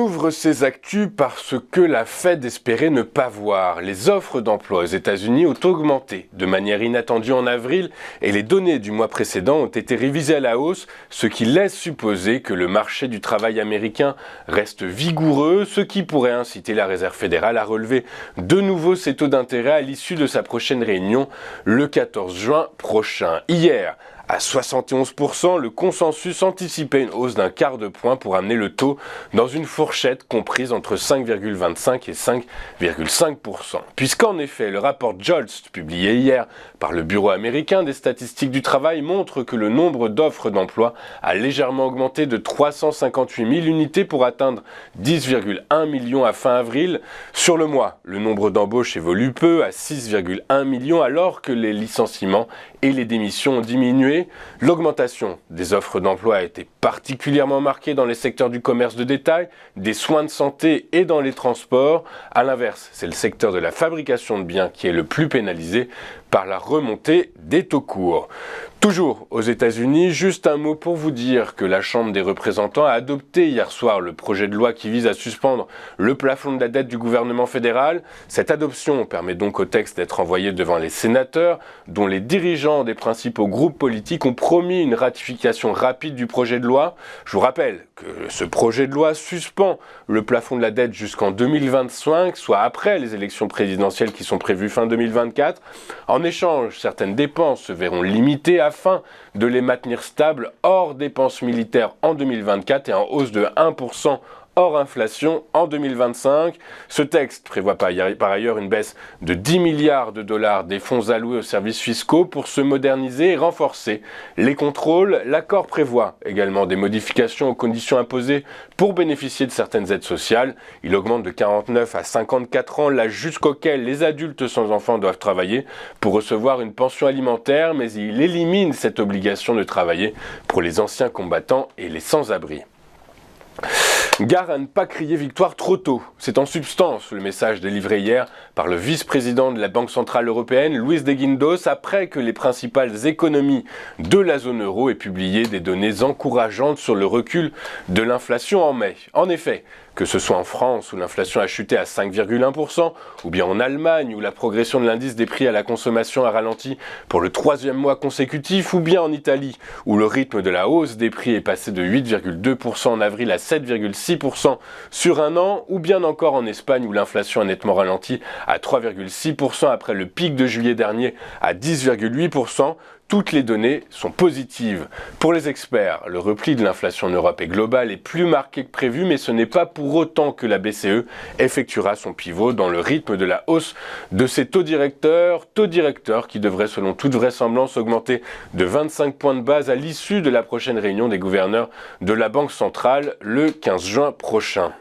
ouvre ses actus par ce que la Fed espérait ne pas voir. Les offres d'emploi aux États-Unis ont augmenté de manière inattendue en avril et les données du mois précédent ont été révisées à la hausse, ce qui laisse supposer que le marché du travail américain reste vigoureux, ce qui pourrait inciter la Réserve fédérale à relever de nouveau ses taux d'intérêt à l'issue de sa prochaine réunion le 14 juin prochain. Hier, à 71%, le consensus anticipait une hausse d'un quart de point pour amener le taux dans une fourchette comprise entre 5,25 et 5,5%. Puisqu'en effet, le rapport JOLTS, publié hier par le Bureau américain des statistiques du travail, montre que le nombre d'offres d'emploi a légèrement augmenté de 358 000 unités pour atteindre 10,1 millions à fin avril. Sur le mois, le nombre d'embauches évolue peu à 6,1 millions alors que les licenciements et les démissions ont diminué. L'augmentation des offres d'emploi a été particulièrement marquée dans les secteurs du commerce de détail, des soins de santé et dans les transports. A l'inverse, c'est le secteur de la fabrication de biens qui est le plus pénalisé par la remontée des taux courts. Toujours aux États-Unis, juste un mot pour vous dire que la Chambre des représentants a adopté hier soir le projet de loi qui vise à suspendre le plafond de la dette du gouvernement fédéral. Cette adoption permet donc au texte d'être envoyé devant les sénateurs, dont les dirigeants des principaux groupes politiques ont promis une ratification rapide du projet de loi. Je vous rappelle que ce projet de loi suspend le plafond de la dette jusqu'en 2025, soit après les élections présidentielles qui sont prévues fin 2024. En échange, certaines dépenses se verront limitées afin de les maintenir stables hors dépenses militaires en 2024 et en hausse de 1% hors inflation en 2025. Ce texte prévoit par ailleurs une baisse de 10 milliards de dollars des fonds alloués aux services fiscaux pour se moderniser et renforcer les contrôles. L'accord prévoit également des modifications aux conditions imposées pour bénéficier de certaines aides sociales. Il augmente de 49 à 54 ans l'âge jusqu'auquel les adultes sans enfants doivent travailler pour recevoir une pension alimentaire, mais il élimine cette obligation de travailler pour les anciens combattants et les sans-abri. Gare à ne pas crier victoire trop tôt. C'est en substance le message délivré hier par le vice-président de la Banque Centrale Européenne, Luis de Guindos, après que les principales économies de la zone euro aient publié des données encourageantes sur le recul de l'inflation en mai. En effet, que ce soit en France où l'inflation a chuté à 5,1%, ou bien en Allemagne où la progression de l'indice des prix à la consommation a ralenti pour le 3e mois consécutif, ou bien en Italie où le rythme de la hausse des prix est passé de 8,2% en avril à 7,6% sur un an, ou bien encore en Espagne où l'inflation a nettement ralenti à 3,6% après le pic de juillet dernier à 10,8%, toutes les données sont positives. Pour les experts, le repli de l'inflation en Europe est global et plus marqué que prévu, mais ce n'est pas pour autant que la BCE effectuera son pivot dans le rythme de la hausse de ses taux directeurs qui devraient selon toute vraisemblance augmenter de 25 points de base à l'issue de la prochaine réunion des gouverneurs de la Banque centrale le 15 juin prochain.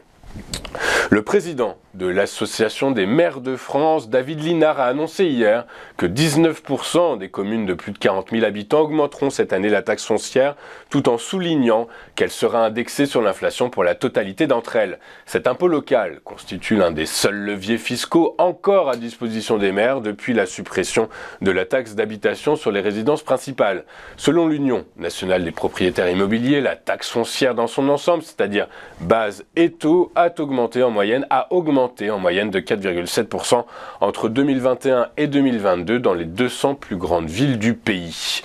Le président de l'Association des maires de France, David Linard, a annoncé hier que 19% des communes de plus de 40 000 habitants augmenteront cette année la taxe foncière, tout en soulignant qu'elle sera indexée sur l'inflation pour la totalité d'entre elles. Cet impôt local constitue l'un des seuls leviers fiscaux encore à disposition des maires depuis la suppression de la taxe d'habitation sur les résidences principales. Selon l'Union nationale des propriétaires immobiliers, la taxe foncière dans son ensemble, c'est-à-dire base et taux, a augmenté en moyenne de 4,7% entre 2021 et 2022 dans les 200 plus grandes villes du pays.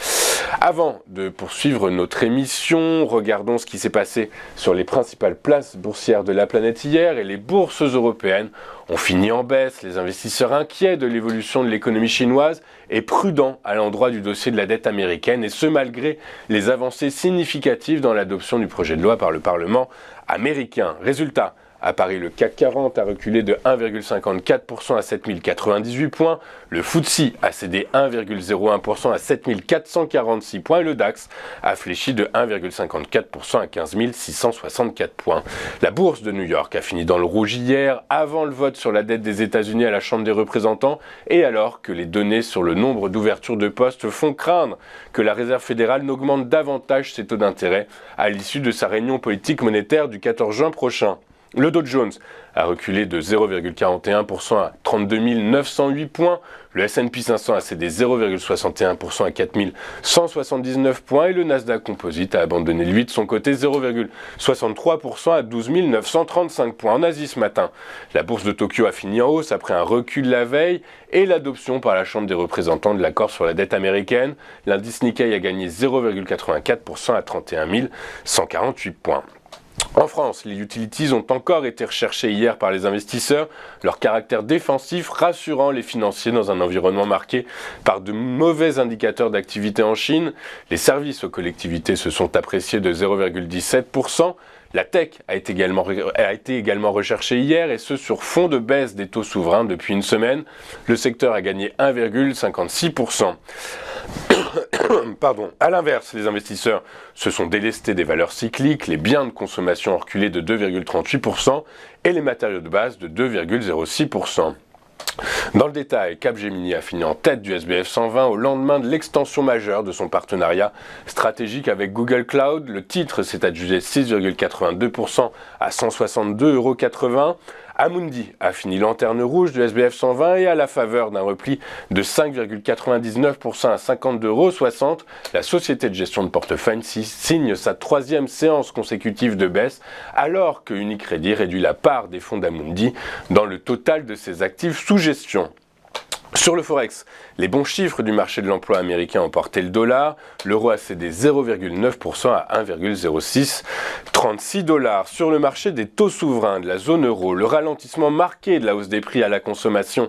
Avant de poursuivre notre émission, regardons ce qui s'est passé sur les principales places boursières de la planète hier et les bourses européennes ont fini en baisse. Les investisseurs inquiets de l'évolution de l'économie chinoise et prudents à l'endroit du dossier de la dette américaine, et ce malgré les avancées significatives dans l'adoption du projet de loi par le Parlement américain. Résultat, à Paris, le CAC 40 a reculé de 1,54% à 7098 points, le FTSE a cédé 1,01% à 7446 points et le DAX a fléchi de 1,54% à 15 664 points. La bourse de New York a fini dans le rouge hier, avant le vote sur la dette des États-Unis à la Chambre des représentants et alors que les données sur le nombre d'ouvertures de postes font craindre que la Réserve fédérale n'augmente davantage ses taux d'intérêt à l'issue de sa réunion politique monétaire du 14 juin prochain. Le Dow Jones a reculé de 0,41% à 32 908 points. Le S&P 500 a cédé 0,61% à 4 179 points. Et le Nasdaq Composite a abandonné lui de son côté 0,63% à 12 935 points. En Asie ce matin, la bourse de Tokyo a fini en hausse après un recul la veille et l'adoption par la Chambre des représentants de l'accord sur la dette américaine. L'indice Nikkei a gagné 0,84% à 31 148 points. En France, les utilities ont encore été recherchées hier par les investisseurs, leur caractère défensif rassurant les financiers dans un environnement marqué par de mauvais indicateurs d'activité en Chine. Les services aux collectivités se sont appréciés de 0,17%. La tech a été également recherchée hier et ce sur fond de baisse des taux souverains depuis une semaine. Le secteur a gagné 1,56%. A l'inverse, les investisseurs se sont délestés des valeurs cycliques, les biens de consommation ont reculé de 2,38% et les matériaux de base de 2,06%. Dans le détail, Capgemini a fini en tête du SBF 120 au lendemain de l'extension majeure de son partenariat stratégique avec Google Cloud. Le titre s'est adjugé 6,82% à 162,80 €. Amundi a fini lanterne rouge du SBF 120 et à la faveur d'un repli de 5,99% à 52,60 €, la société de gestion de portefeuille signe sa troisième séance consécutive de baisse alors que Unicredit réduit la part des fonds d'Amundi dans le total de ses actifs sous gestion. Sur le Forex, les bons chiffres du marché de l'emploi américain ont porté le dollar. L'euro a cédé 0,9% à 1,0636 $. Sur le marché des taux souverains de la zone euro, le ralentissement marqué de la hausse des prix à la consommation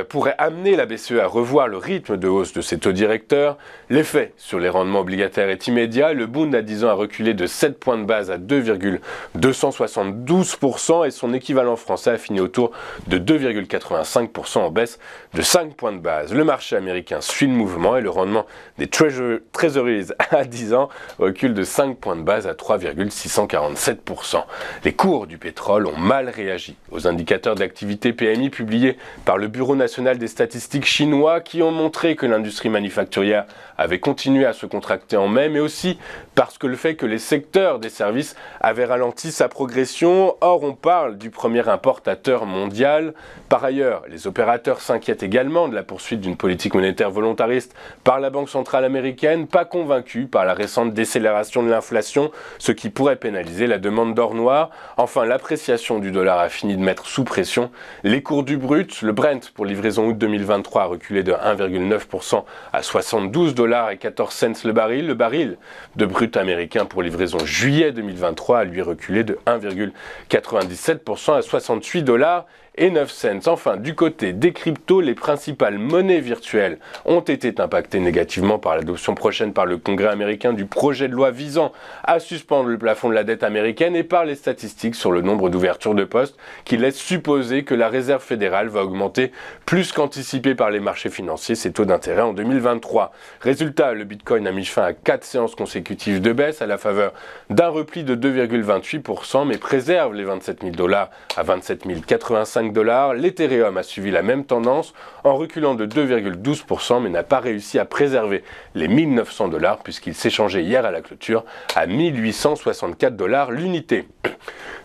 pourrait amener la BCE à revoir le rythme de hausse de ses taux directeurs. L'effet sur les rendements obligataires est immédiat. Le Bund à 10 ans a reculé de 7 points de base à 2,272% et son équivalent français a fini autour de 2,85% en baisse de 5 points de base. Le marché américain suit le mouvement et le rendement des Treasuries à 10 ans recule de 5 points de base à 3,647%. Les cours du pétrole ont mal réagi aux indicateurs d'activité PMI publiés par le Bureau national des statistiques chinois qui ont montré que l'industrie manufacturière avait continué à se contracter en mai, mais aussi parce que le fait que les secteurs des services avaient ralenti sa progression. Or, on parle du premier importateur mondial. Par ailleurs, les opérateurs s'inquiètent également de la poursuite d'une politique monétaire volontariste par la Banque centrale américaine, pas convaincue par la récente décélération de l'inflation, ce qui pourrait pénaliser la demande d'or noir. Enfin, l'appréciation du dollar a fini de mettre sous pression les cours du brut. Le Brent pour livraison août 2023 a reculé de 1,9% à 72,14 $ le baril. Le baril de brut américain pour livraison juillet 2023 a lui reculé de 1,97% à 68,09 $. Enfin, du côté des cryptos, les principales monnaies virtuelles ont été impactées négativement par l'adoption prochaine par le Congrès américain du projet de loi visant à suspendre le plafond de la dette américaine et par les statistiques sur le nombre d'ouvertures de postes qui laissent supposer que la Réserve fédérale va augmenter plus qu'anticipé par les marchés financiers ses taux d'intérêt en 2023. Résultat, le Bitcoin a mis fin à 4 séances consécutives de baisse à la faveur d'un repli de 2,28% mais préserve les 27 000 $ à 27 085 $. L'Ethereum a suivi la même tendance en reculant de 2,12% mais n'a pas réussi à préserver les 1900 $ puisqu'il s'échangeait hier à la clôture à 1864 $ l'unité.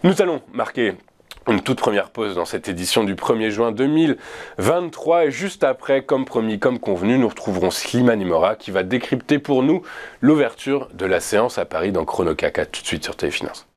Nous allons marquer une toute première pause dans cette édition du 1er juin 2023 et juste après, comme promis, comme convenu, nous retrouverons Slimane Imora qui va décrypter pour nous l'ouverture de la séance à Paris dans Chronocac. À tout de suite sur Téléfinance.